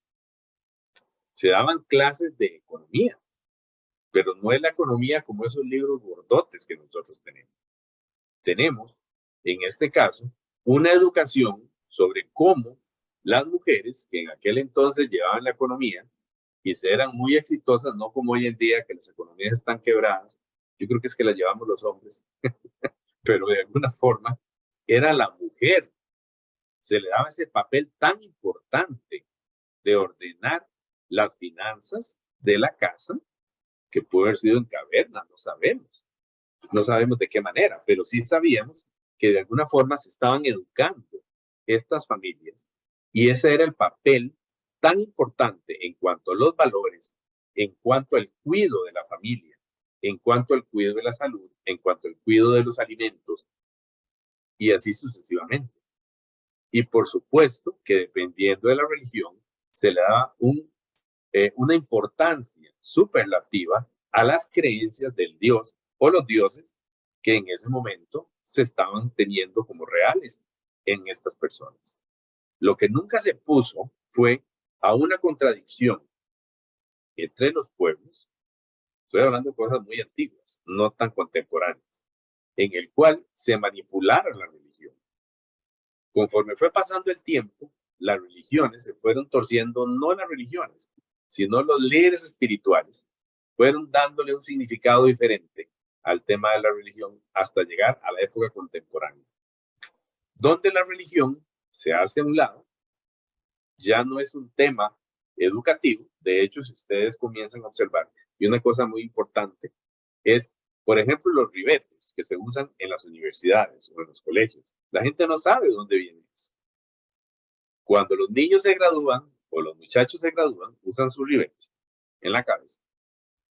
Se daban clases de economía, pero no es la economía como esos libros gordotes que nosotros tenemos. Tenemos, en este caso, una educación sobre cómo las mujeres que en aquel entonces llevaban la economía y se eran muy exitosas, no como hoy en día que las economías están quebradas, yo creo que es que las llevamos los hombres, pero de alguna forma era la mujer, se le daba ese papel tan importante de ordenar las finanzas de la casa, que puede haber sido en caverna, no sabemos. No sabemos de qué manera, pero sí sabíamos que de alguna forma se estaban educando estas familias y ese era el papel tan importante en cuanto a los valores, en cuanto al cuidado de la familia, en cuanto al cuidado de la salud, en cuanto al cuidado de los alimentos y así sucesivamente. Y por supuesto que dependiendo de la religión se le da una importancia superlativa a las creencias del dios o los dioses que en ese momento se estaban teniendo como reales en estas personas. Lo que nunca se puso fue a una contradicción entre los pueblos, estoy hablando de cosas muy antiguas, no tan contemporáneas, en el cual se manipulara la religión. Conforme fue pasando el tiempo, las religiones se fueron torciendo, no las religiones, sino los líderes espirituales fueron dándole un significado diferente al tema de la religión hasta llegar a la época contemporánea, donde la religión se hace a un lado, ya no es un tema educativo. De hecho, si ustedes comienzan a observar, y una cosa muy importante es, por ejemplo, los ribetes que se usan en las universidades o en los colegios. La gente no sabe de dónde viene eso. Cuando los niños se gradúan o los muchachos se gradúan, usan su ribete en la cabeza.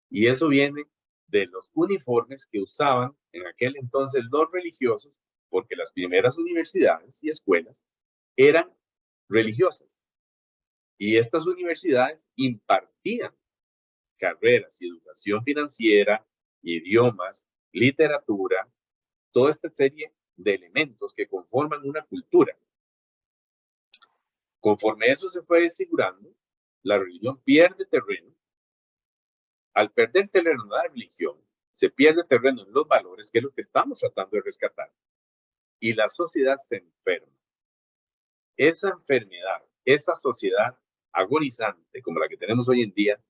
Y eso viene de los uniformes que usaban en aquel entonces los religiosos, porque las primeras universidades y escuelas eran religiosas. Y estas universidades impartían carreras y educación financiera, idiomas, literatura, toda esta serie de elementos que conforman una cultura. Conforme eso se fue desfigurando, la religión pierde terreno. Al perder terreno en la religión, se pierde terreno en los valores, que es lo que estamos tratando de rescatar. Y la sociedad se enferma. Esa enfermedad, esa sociedad agonizante como la que tenemos hoy en día,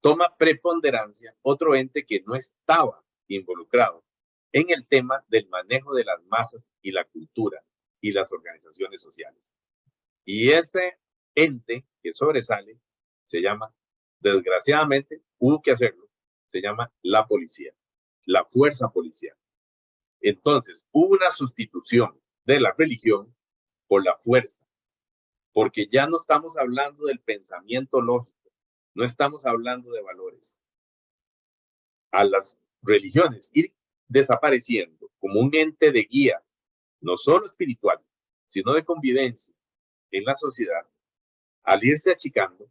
toma preponderancia otro ente que no estaba involucrado en el tema del manejo de las masas y la cultura y las organizaciones sociales. Y ese ente que sobresale se llama, desgraciadamente, hubo que hacerlo, se llama la policía, la fuerza policial. Entonces, hubo una sustitución de la religión por la fuerza, porque ya no estamos hablando del pensamiento lógico, no estamos hablando de valores. A las religiones ir desapareciendo como un ente de guía, no solo espiritual, sino de convivencia en la sociedad, al irse achicando,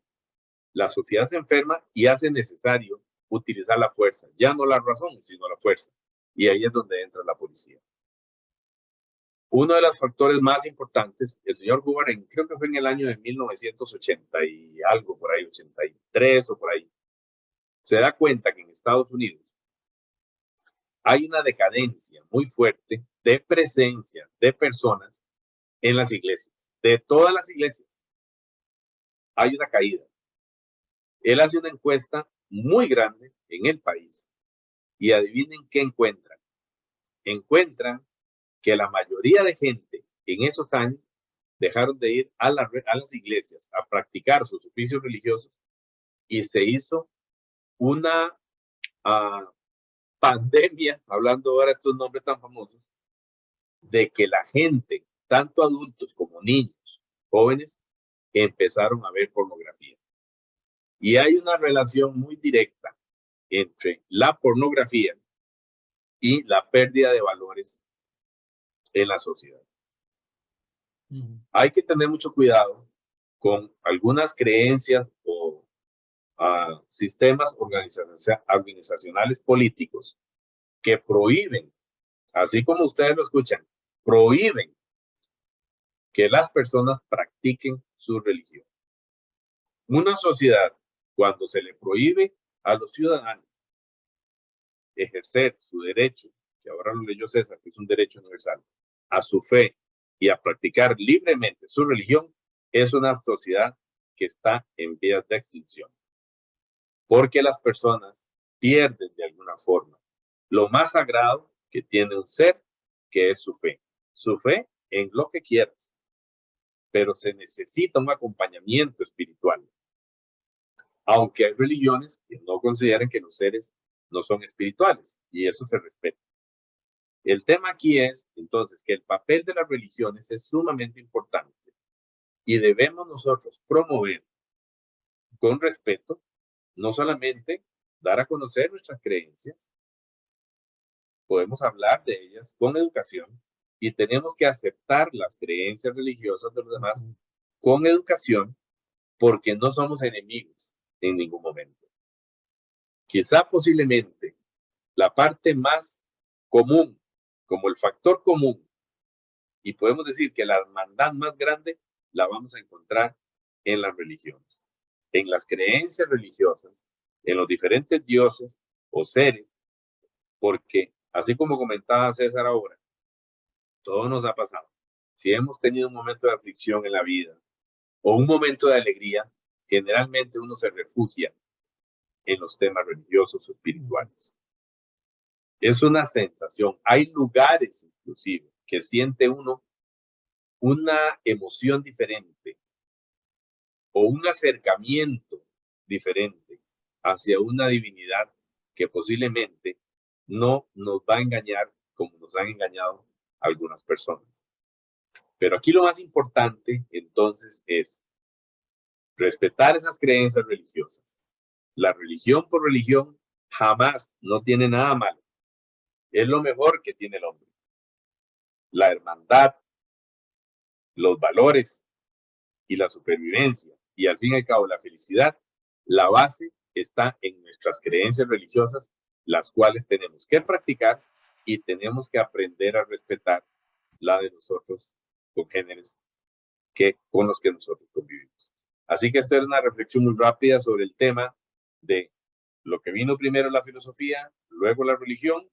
la sociedad se enferma y hace necesario utilizar la fuerza, ya no la razón, sino la fuerza. Y ahí es donde entra la policía. Uno de los factores más importantes, el señor Hoover, creo que fue en el año de 1980 y algo por ahí, 83 o por ahí, se da cuenta que en Estados Unidos hay una decadencia muy fuerte de presencia de personas en las iglesias, de todas las iglesias. Hay una caída. Él hace una encuesta muy grande en el país y adivinen qué encuentran. Encuentran que la mayoría de gente en esos años dejaron de ir a las iglesias a practicar sus oficios religiosos y se hizo una pandemia, hablando ahora de estos nombres tan famosos, de que la gente, tanto adultos como niños, jóvenes, empezaron a ver pornografía. Y hay una relación muy directa entre la pornografía y la pérdida de valores en la sociedad. Hay que tener mucho cuidado con algunas creencias o sistemas organizacionales políticos que prohíben, así como ustedes lo escuchan, prohíben que las personas practiquen su religión. Una sociedad, cuando se le prohíbe a los ciudadanos ejercer su derecho, que ahora lo leyó César, que es un derecho universal, a su fe y a practicar libremente su religión, es una sociedad que está en vías de extinción. Porque las personas pierden de alguna forma lo más sagrado que tiene un ser, que es su fe. Su fe en lo que quieras. Pero se necesita un acompañamiento espiritual. Aunque hay religiones que no consideran que los seres no son espirituales, y eso se respeta. El tema aquí es, entonces, que el papel de las religiones es sumamente importante y debemos nosotros promover con respeto, no solamente dar a conocer nuestras creencias, podemos hablar de ellas con educación y tenemos que aceptar las creencias religiosas de los demás con educación, porque no somos enemigos en ningún momento. Quizá posiblemente la parte más común, como el factor común, y podemos decir que la hermandad más grande la vamos a encontrar en las religiones, en las creencias religiosas, en los diferentes dioses o seres, porque así como comentaba César ahora, todo nos ha pasado. Si hemos tenido un momento de aflicción en la vida o un momento de alegría, generalmente uno se refugia en los temas religiosos o espirituales. Es una sensación. Hay lugares inclusive que siente uno una emoción diferente o un acercamiento diferente hacia una divinidad que posiblemente no nos va a engañar como nos han engañado algunas personas. Pero aquí lo más importante entonces es respetar esas creencias religiosas. La religión por religión jamás no tiene nada malo. Es lo mejor que tiene el hombre. La hermandad, los valores y la supervivencia y al fin y al cabo la felicidad, la base está en nuestras creencias religiosas, las cuales tenemos que practicar y tenemos que aprender a respetar la de nosotros congéneres con los que nosotros convivimos. Así que esto es una reflexión muy rápida sobre el tema de lo que vino primero la filosofía, luego la religión,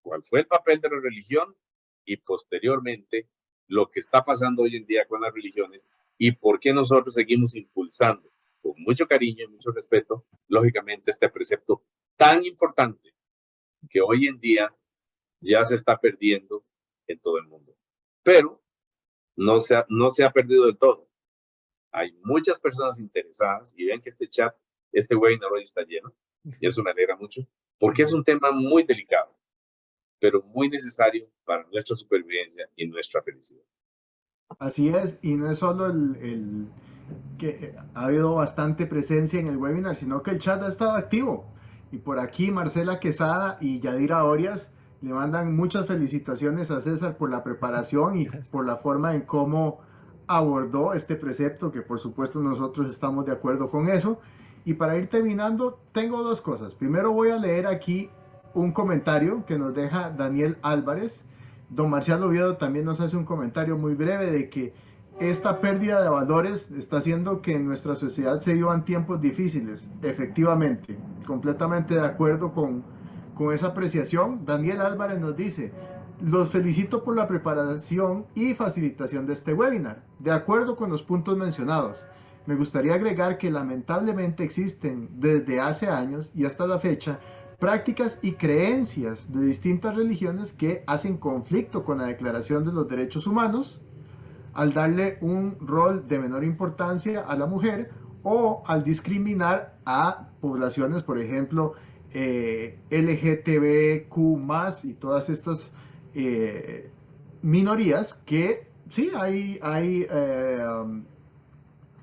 cuál fue el papel de la religión y posteriormente lo que está pasando hoy en día con las religiones y por qué nosotros seguimos impulsando con mucho cariño y mucho respeto, lógicamente, este precepto tan importante que hoy en día ya se está perdiendo en todo el mundo. Pero no se ha perdido del todo. Hay muchas personas interesadas y ven que este webinar hoy está lleno y eso me alegra mucho porque es un tema muy delicado, pero muy necesario para nuestra supervivencia y nuestra felicidad. Así es, y no es solo que ha habido bastante presencia en el webinar, sino que el chat ha estado activo. Y por aquí Marcela Quesada y Yadira Orias le mandan muchas felicitaciones a César por la preparación y por la forma en cómo abordó este precepto, que por supuesto nosotros estamos de acuerdo con eso. Y para ir terminando, tengo dos cosas. Primero voy a leer aquí un comentario que nos deja Daniel Álvarez. Don Marcial Oviedo también nos hace un comentario muy breve de que esta pérdida de valores está haciendo que en nuestra sociedad se vivan tiempos difíciles. Efectivamente, completamente de acuerdo con esa apreciación. Daniel Álvarez nos dice: los felicito por la preparación y facilitación de este webinar. De acuerdo con los puntos mencionados, me gustaría agregar que lamentablemente existen desde hace años y hasta la fecha prácticas y creencias de distintas religiones que hacen conflicto con la Declaración de los Derechos Humanos al darle un rol de menor importancia a la mujer o al discriminar a poblaciones, por ejemplo, LGTBQ+, y todas estas minorías que sí, hay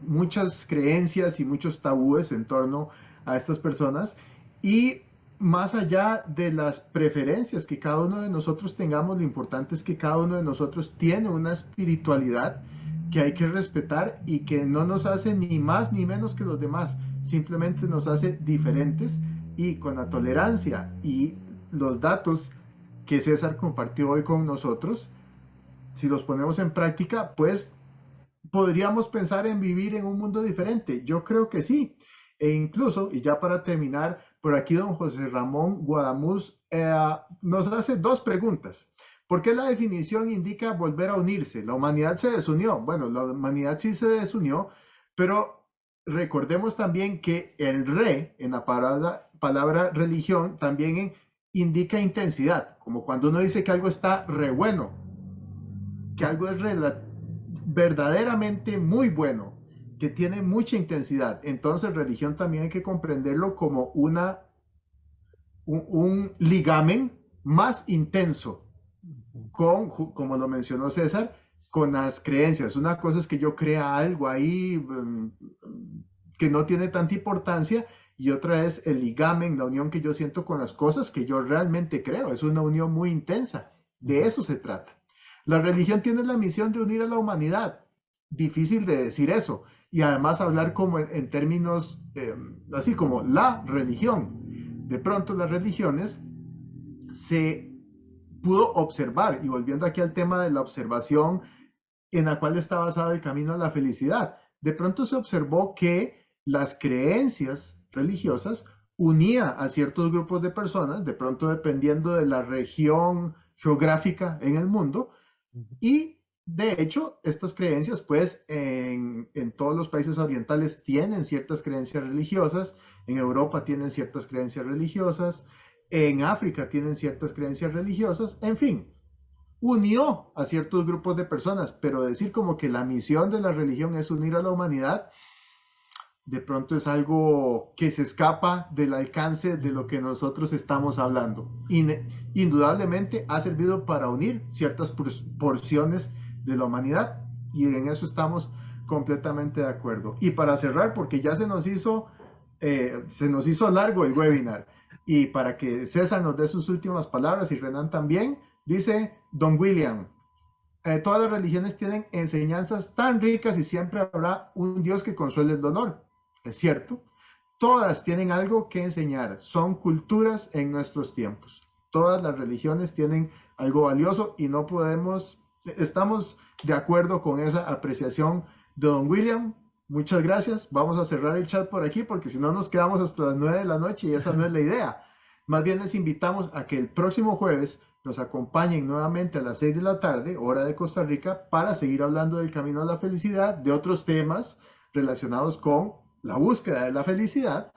muchas creencias y muchos tabúes en torno a estas personas, y más allá de las preferencias que cada uno de nosotros tengamos, lo importante es que cada uno de nosotros tiene una espiritualidad que hay que respetar y que no nos hace ni más ni menos que los demás, simplemente nos hace diferentes, y con la tolerancia y los datos que César compartió hoy con nosotros, si los ponemos en práctica, pues podríamos pensar en vivir en un mundo diferente. Yo creo que sí. E incluso, y ya para terminar, por aquí don José Ramón Guadamuz nos hace dos preguntas. ¿Por qué la definición indica volver a unirse? La humanidad se desunió. Bueno, la humanidad sí se desunió, pero recordemos también que el re en la palabra religión también indica intensidad, como cuando uno dice que algo está re bueno, que algo es verdaderamente muy bueno, que tiene mucha intensidad. Entonces religión también hay que comprenderlo como un ligamen más intenso con, como lo mencionó César, con las creencias. Una cosa es que yo crea algo ahí que no tiene tanta importancia, y otra es el ligamen, la unión que yo siento con las cosas que yo realmente creo. Es una unión muy intensa. De eso se trata. La religión tiene la misión de unir a la humanidad. Difícil de decir eso. Y además hablar como en términos así como la religión. De pronto las religiones se pudo observar, y volviendo aquí al tema de la observación en la cual está basado el camino a la felicidad, de pronto se observó que las creencias religiosas unía a ciertos grupos de personas, de pronto dependiendo de la región geográfica en el mundo, y de hecho estas creencias pues en todos los países orientales tienen ciertas creencias religiosas, en Europa tienen ciertas creencias religiosas, en África tienen ciertas creencias religiosas, en fin, unió a ciertos grupos de personas, pero decir como que la misión de la religión es unir a la humanidad, de pronto es algo que se escapa del alcance de lo que nosotros estamos hablando. Indudablemente ha servido para unir ciertas porciones de la humanidad, y en eso estamos completamente de acuerdo. Y para cerrar, porque ya se nos hizo largo el webinar, y para que César nos dé sus últimas palabras y Renan también, dice Don William: todas las religiones tienen enseñanzas tan ricas y siempre habrá un Dios que consuele el dolor. Es cierto. Todas tienen algo que enseñar. Son culturas en nuestros tiempos. Todas las religiones tienen algo valioso y no podemos, estamos de acuerdo con esa apreciación de Don William. Muchas gracias. Vamos a cerrar el chat por aquí porque si no nos quedamos hasta las 9 de la noche y esa no es la idea. Más bien les invitamos a que el próximo jueves nos acompañen nuevamente a las 6 de la tarde, hora de Costa Rica, para seguir hablando del camino a la felicidad, de otros temas relacionados con la búsqueda de la felicidad.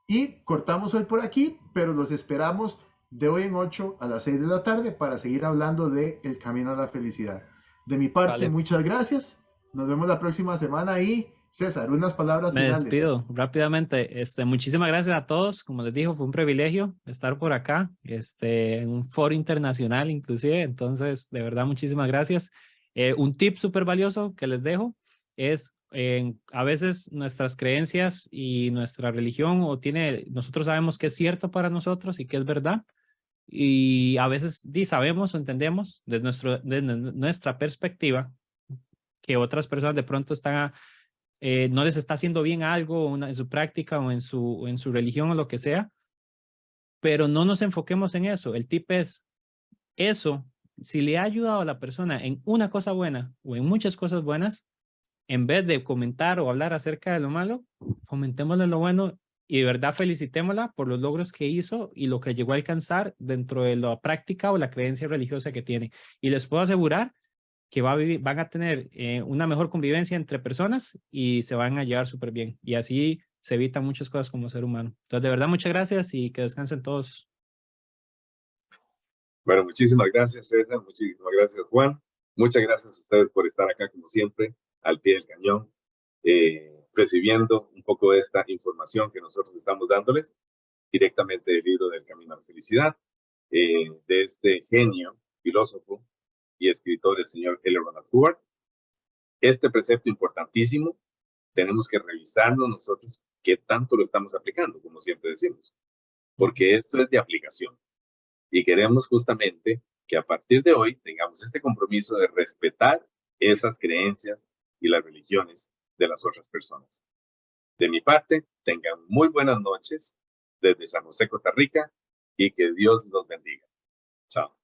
Y cortamos hoy por aquí, pero los esperamos de hoy en 8 a las 6 de la tarde para seguir hablando de el camino a la felicidad. De mi parte, muchas gracias. Nos vemos la próxima semana y César, unas palabras finales. Me despido rápidamente. Muchísimas gracias a todos. Como les digo, fue un privilegio estar por acá, en un foro internacional inclusive. Entonces, de verdad, muchísimas gracias. Un tip súper valioso que les dejo es, a veces nuestras creencias y nuestra religión nosotros sabemos que es cierto para nosotros y que es verdad. Y a veces sabemos o entendemos desde nuestra perspectiva que otras personas de pronto están no les está haciendo bien algo en su práctica o en su religión o lo que sea, pero no nos enfoquemos en eso. El tip es eso, si le ha ayudado a la persona en una cosa buena o en muchas cosas buenas, en vez de comentar o hablar acerca de lo malo, fomentémosle lo bueno y de verdad felicitémosla por los logros que hizo y lo que llegó a alcanzar dentro de la práctica o la creencia religiosa que tiene. Y les puedo asegurar que van a tener una mejor convivencia entre personas y se van a llevar súper bien. Y así se evitan muchas cosas como ser humano. Entonces, de verdad, muchas gracias y que descansen todos. Bueno, muchísimas gracias, César. Muchísimas gracias, Juan. Muchas gracias a ustedes por estar acá, como siempre, al pie del cañón, recibiendo un poco de esta información que nosotros estamos dándoles directamente del libro del Camino a la Felicidad, de este genio, filósofo y escritor, el señor L. Ronald Hubbard. Este precepto importantísimo, tenemos que revisarnos nosotros qué tanto lo estamos aplicando, como siempre decimos, porque esto es de aplicación. Y queremos justamente que a partir de hoy tengamos este compromiso de respetar esas creencias y las religiones de las otras personas. De mi parte, tengan muy buenas noches desde San José, Costa Rica, y que Dios los bendiga. Chao.